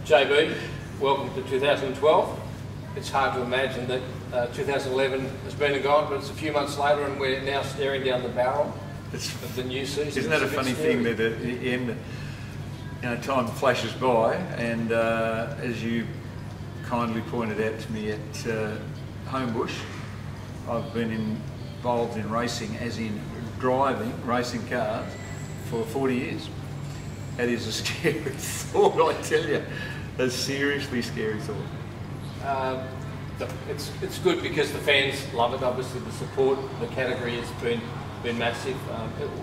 JB, welcome to 2012. It's hard to imagine that 2011 has been and gone, but it's a few months later and we're now staring down the barrel of the new season. Isn't that a funny thing that at the end, time flashes by, and as you kindly pointed out to me at Homebush, I've been involved in racing, as in driving racing cars, for 40 years. That is a scary thought, I tell you. A seriously scary thought. It's good because the fans love it. Obviously, the support, the category has been massive.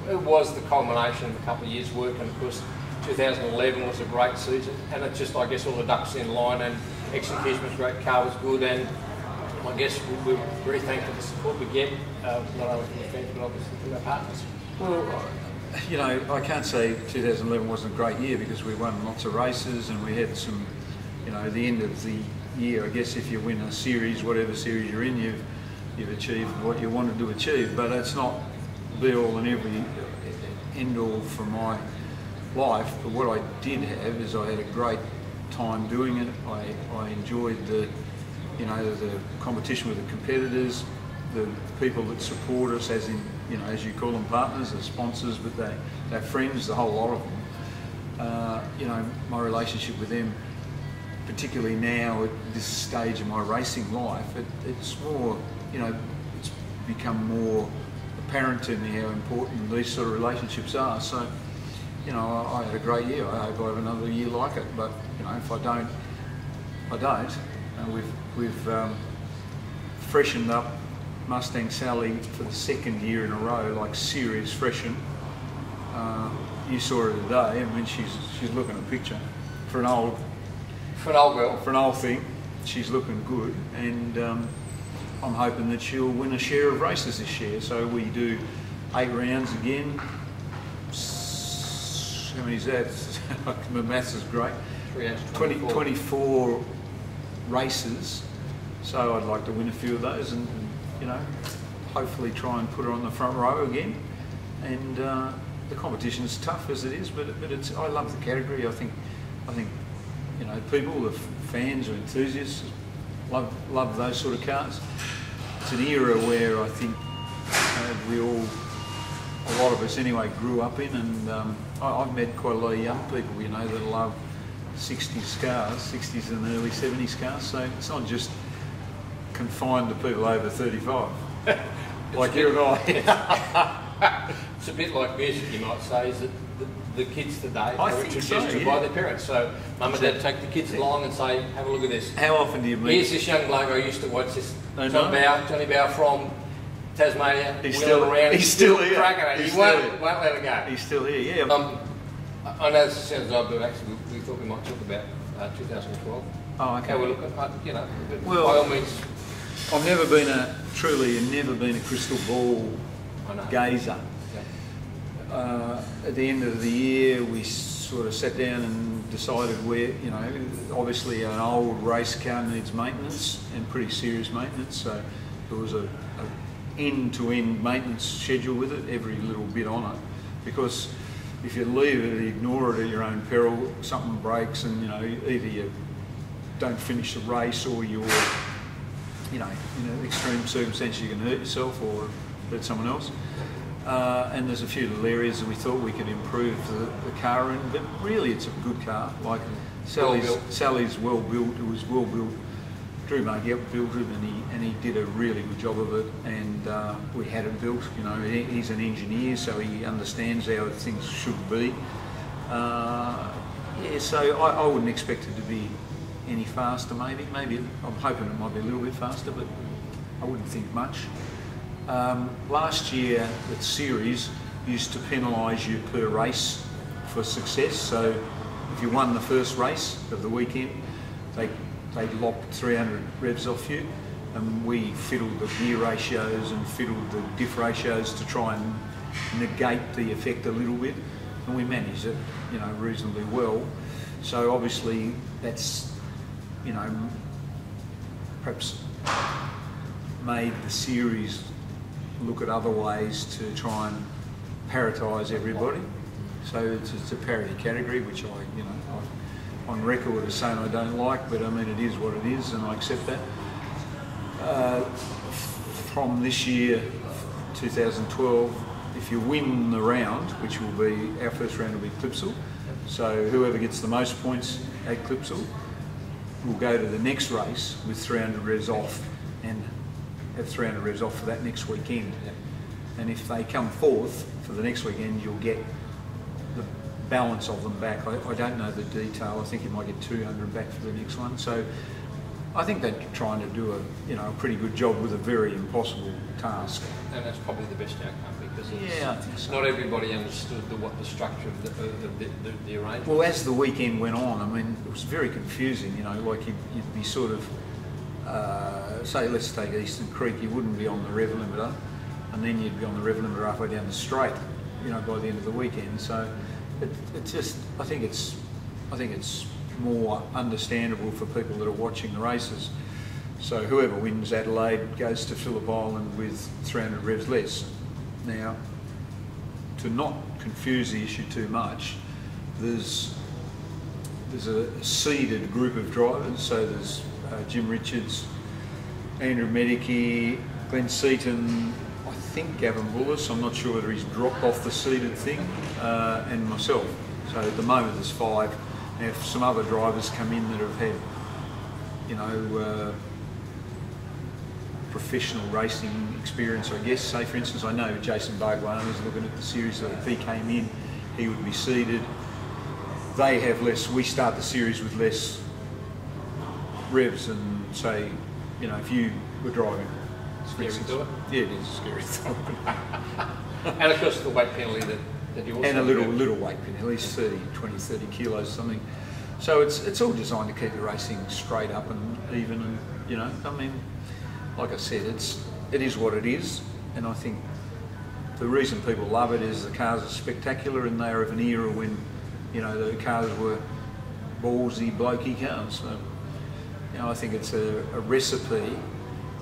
It was the culmination of a couple of years' work, and of course, 2011 was a great season. And it's just, I guess, all the ducks in line, and execution was great, car was good, and I guess we're very thankful for the support we get, not only from the fans but obviously from our partners. Well, I can't say 2011 wasn't a great year because we won lots of races and we had some, at the end of the year, I guess if you win a series, whatever series you're in, you've achieved what you wanted to achieve. But it's not be all and every end all for my life. But what I did have is I had a great time doing it. I enjoyed the competition with the competitors, the people that support us, as in, as you call them, partners, or sponsors, but they're friends, the whole lot of them. My relationship with them, particularly now at this stage of my racing life, it's more, it's become more apparent to me how important these sort of relationships are. So, I had a great year. I hope I have another year like it, but, if I don't, I don't. We've freshened up Mustang Sally for the second year in a row, like serious freshen. You saw her today, and when she's looking at a picture for an old girl, for an old thing, she's looking good, and I'm hoping that she'll win a share of races this year. So we do 8 rounds again. How many is that? The maths is great. 24 races. So I'd like to win a few of those, and hopefully try and put her on the front row again. And the competition is tough as it is, but I love the category. I think people, the fans or enthusiasts, love those sort of cars. It's an era where I think we all, a lot of us anyway, grew up in, and I've met quite a lot of young people, that love 60s cars, 60s and early 70s cars. So it's not just confined to people over 35, like you and I. It's a bit like music, you might say, is that the kids today are introduced to by their parents. So mum and dad take the kids along and say, have a look at this. How often do you meet? Here's this young bloke I used to watch this, Johnny Bowe from Tasmania, wheeling around. He's still here. He won't let it go. He's still here, yeah. I know this sounds odd, but actually we thought we might talk about 2012. Oh, okay. How we're looking, well, by all means. I've never been a crystal ball gazer. Yeah. At the end of the year, we sort of sat down and decided where, obviously an old race car needs maintenance, and pretty serious maintenance. So there was a end-to-end maintenance schedule with it, every little bit on it, because if you leave it, ignore it at your own peril, something breaks, and either you don't finish the race, or you're, in extreme circumstances, you can hurt yourself or hurt someone else. And there's a few little areas that we thought we could improve the car in, but really it's a good car. Like Sally's well built. It was well built. Drew Margell built it, and he did a really good job of it. And we had it built. He's an engineer, so he understands how things should be. So I wouldn't expect it to be any faster. Maybe I'm hoping it might be a little bit faster, but I wouldn't think much. Last year, the series used to penalise you per race for success. So if you won the first race of the weekend, they lopped 300 revs off you, and we fiddled the gear ratios and fiddled the diff ratios to try and negate the effect a little bit, and we managed it, reasonably well. So obviously that's, perhaps made the series look at other ways to try and paritise everybody. So it's a parity category, which on record as saying I don't like, but I mean it is what it is, and I accept that. From this year, 2012, if you win the round, which will be, our first round will be Clipsal, so whoever gets the most points at Clipsal will go to the next race with 300 revs off and have 300 revs off for that next weekend. And if they come fourth for the next weekend, you'll get the balance of them back. I don't know the detail. I think you might get 200 back for the next one. So I think they're trying to do a pretty good job with a very impossible task. And that's probably the best outcome because I think so. Not everybody understood what the structure of the arrangement. Well, as the weekend went on, I mean, it was very confusing. Like you'd be sort of, say, let's take Eastern Creek. You wouldn't be on the rev limiter, and then you'd be on the rev limiter halfway down the straight. By the end of the weekend. So it just, I think it's more understandable for people that are watching the races. So whoever wins Adelaide goes to Phillip Island with 300 revs less. Now, to not confuse the issue too much, there's a seeded group of drivers. So there's Jim Richards, Andrew Medici, Glenn Seaton, I think Gavin Bullis, I'm not sure whether he's dropped off the seeded thing, and myself. So at the moment there's 5. Now if some other drivers come in that have had, professional racing experience, I guess, say for instance, I know Jason Bowe is looking at the series, so if he came in, he would be seeded. They have less, we start the series with less revs than, say, if you were driving. Scary thought. Yeah, it is a scary thought. And of course the weight penalty that you also and a little weight penalty, at least 20-30 kilos or something. So it's all designed to keep the racing straight up and even, and I mean, like I said, it is what it is, and I think the reason people love it is the cars are spectacular and they are of an era when, the cars were ballsy, blokey cars. So, I think it's a recipe.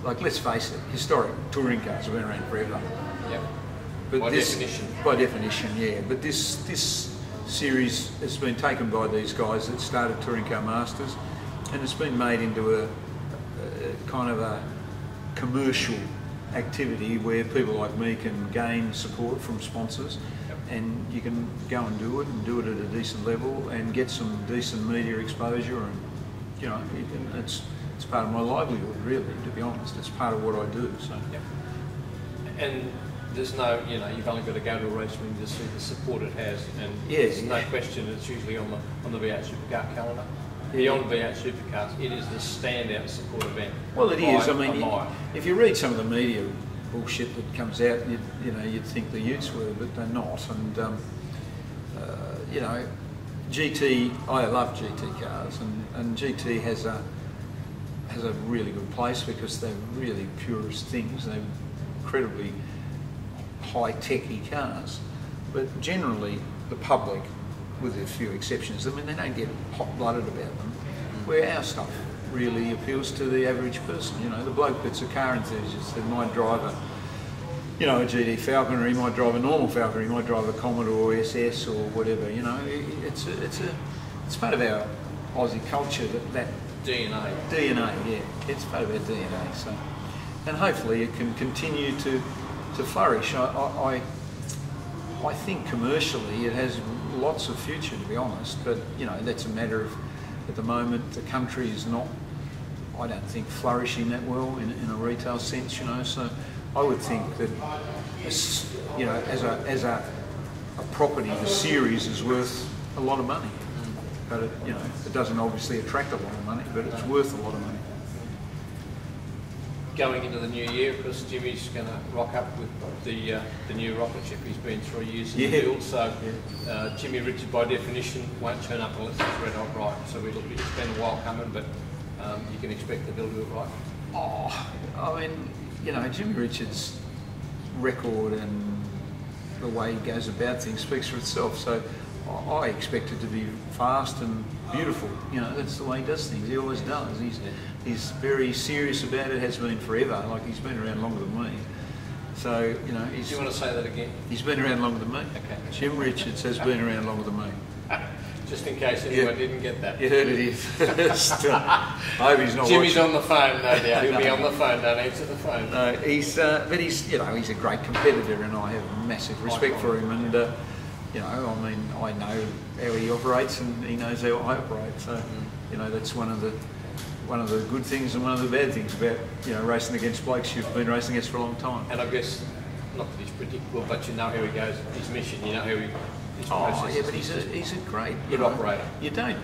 Like, let's face it, historic touring cars have been around forever. Yep. But By definition. By definition, yeah. But this series has been taken by these guys that started Touring Car Masters, and it's been made into a kind of a commercial activity where people like me can gain support from sponsors, and you can go and do it at a decent level and get some decent media exposure, and it's part of my livelihood, really, to be honest. It's part of what I do. So. Yep. And there's no, you've only got to go to a race when you see the support it has, and there's no question it's usually on the V8 Supercar calendar. Beyond V8 Supercars, it is the standout support event. Well, it is. I mean, if you read some of the media bullshit that comes out, you'd think the Utes were, but they're not. And GT, I love GT cars, and GT has a really good place because they're really purist things. They're incredibly high-techy cars, but generally the public, with a few exceptions, I mean, they don't get hot-blooded about them, where our stuff really appeals to the average person. The bloke that's a car enthusiast that might drive a GT Falcon, or he might drive a normal Falcon, or he might drive a Commodore SS or whatever. It's part of our Aussie culture, that DNA, yeah, it's part of our DNA. So, and hopefully it can continue to flourish. I think commercially it has lots of future, to be honest, but that's a matter of, at the moment, the country is not, I don't think, flourishing that well in a retail sense, so I would think that, as a property, the series is worth a lot of money, but it doesn't obviously attract a lot of money, but it's worth a lot of money. Going into the new year, because Jimmy's going to rock up with the new rocket ship. He's been 3 years in the field, so Jimmy Richard, by definition, won't turn up unless it's red hot right. So it's been a while coming, but you can expect that he'll do it right. Oh, I mean, Jimmy Richard's record and the way he goes about things speaks for itself. So I expect it to be fast and beautiful. That's the way he does things. He always does. He's very serious about it. Has been forever. Like, he's been around longer than me. So Do you want to say that again? He's been around longer than me. Okay. Jim Richards has been around longer than me. just in case anyone didn't get that. You heard it here first. I hope he's not Jimmy's watching. on the phone, no doubt. He'll be on the phone. Don't answer the phone. No, but he's, you know, he's a great competitor, and I have massive respect for him. And you know, I mean, I know how he operates, and he knows how I operate. So, you know, that's one of the good things and one of the bad things about, you know, racing against blokes you've been racing against for a long time. And I guess, not that he's predictable, but you know how he goes, his mission, you know how he... Oh yeah, but he's a great good operator. You don't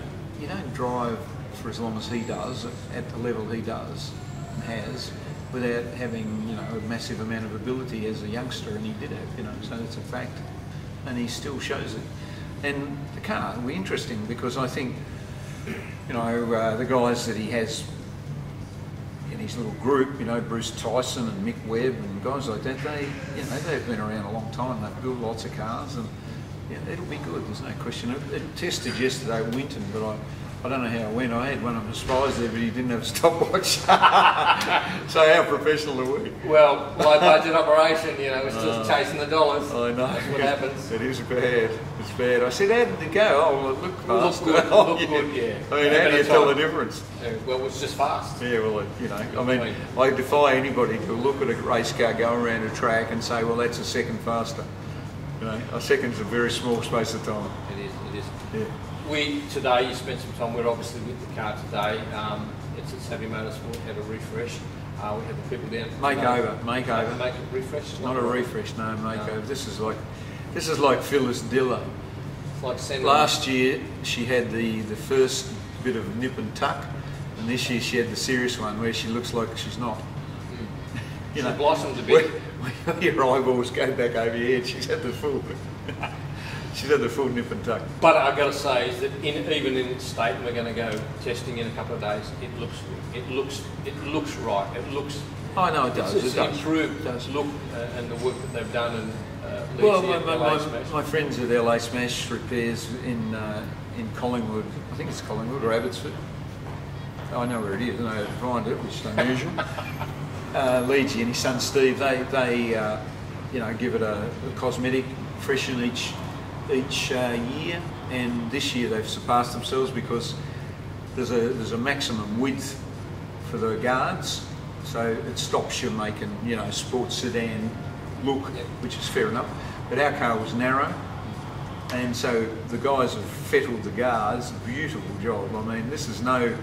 drive for as long as he does at the level he does and has without having, you know, a massive amount of ability as a youngster, and he did have, you know, so it's a fact, and he still shows it. And the car will be interesting because I think, you know, the guys that he has in his little group, you know, Bruce Tyson and Mick Webb and guys like that, they've been around a long time. They've built lots of cars, and yeah, it'll be good. There's no question. It tested yesterday at Winton, but I don't know how it went. I had one of my spies there, but he didn't have a stopwatch. So how professional are we? Well, low budget operation, you know, it's just chasing the dollars. I know. That's what happens. It is bad. It's bad. I said, how did it go? Oh, well, it looked fast. Look good, yeah. I mean, how do you tell the difference? Well, it was just fast. Yeah, well, you know, I mean, I defy anybody to look at a race car going around a track and say, well, that's a second faster. You know, a second's a very small space of time. It is. Yeah. Today, you spent some time, we're obviously with the car today. It's at Savvy Motorsport, had a refresh. We had the people down. Makeover. Make it refresh. Not a refresh, no, makeover. No. This is like Phyllis Diller. It's like last year, she had the first bit of nip and tuck, and this year she had the serious one where she looks like she's not. You know, blossomed a bit. Your eyeballs go back over your head. She's had the full. She's had the full nip and tuck. But I've got to say is that even in its state, and we're going to go testing in a couple of days. It looks right. It looks. I know it does. It's improved look and the work that they've done and. My friends at LA Smash Repairs in Collingwood. I think it's Collingwood or Abbotsford. I know where it is. I know how to find it, which is unusual. Leedy and his son Steve, they you know, give it a cosmetic freshen each year, and this year they've surpassed themselves because there's a maximum width for the guards, so it stops you making, you know, sports sedan look, which is fair enough. But our car was narrow, and so the guys have fettled the guards. Beautiful job. I mean, this is no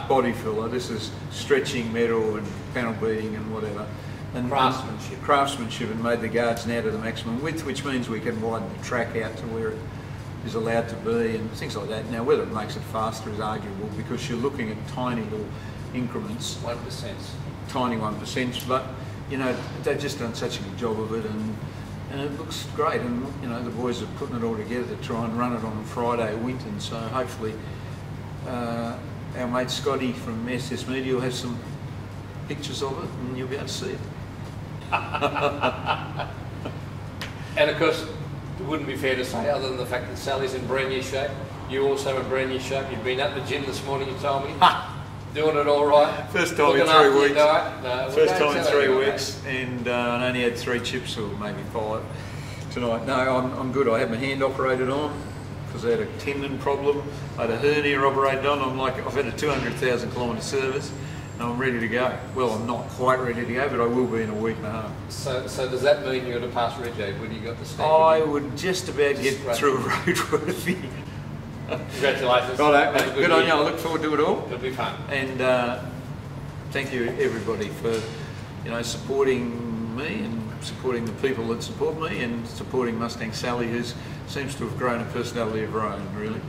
body filler. This is stretching metal and panel beating and whatever. And craftsmanship, and made the guards now to the maximum width, which means we can widen the track out to where it is allowed to be and things like that. Now, whether it makes it faster is arguable because you're looking at tiny little increments. 1%. Tiny 1%, but you know, they've just done such a good job of it, and it looks great. And you know, the boys are putting it all together to try and run it on Friday at Winton. So hopefully, our mate Scotty from SS Media will have some pictures of it, and you'll be able to see it. And of course, it wouldn't be fair to say, other than the fact that Sally's in brand new shape, you also in brand new shape. You've been at the gym this morning, you told me. Doing it all right. First time in 3 weeks. First time in 3 weeks, and I only had 3 chips or maybe 5 tonight. No, I'm good. I had my hand operated on because I had a tendon problem. I had a hernia operated on. I've had a 200,000 kilometre service, and I'm ready to go. Well, I'm not quite ready to go, but I will be in a week and a half. So does that mean you're going to pass Reg when you got the stamp? I would just about get through a roadworthy. Congratulations. Right, good on you. I look forward to it all. It'll be fun. And thank you everybody for, you know, supporting me and supporting the people that support me and supporting Mustang Sally, who seems to have grown a personality of her own, really.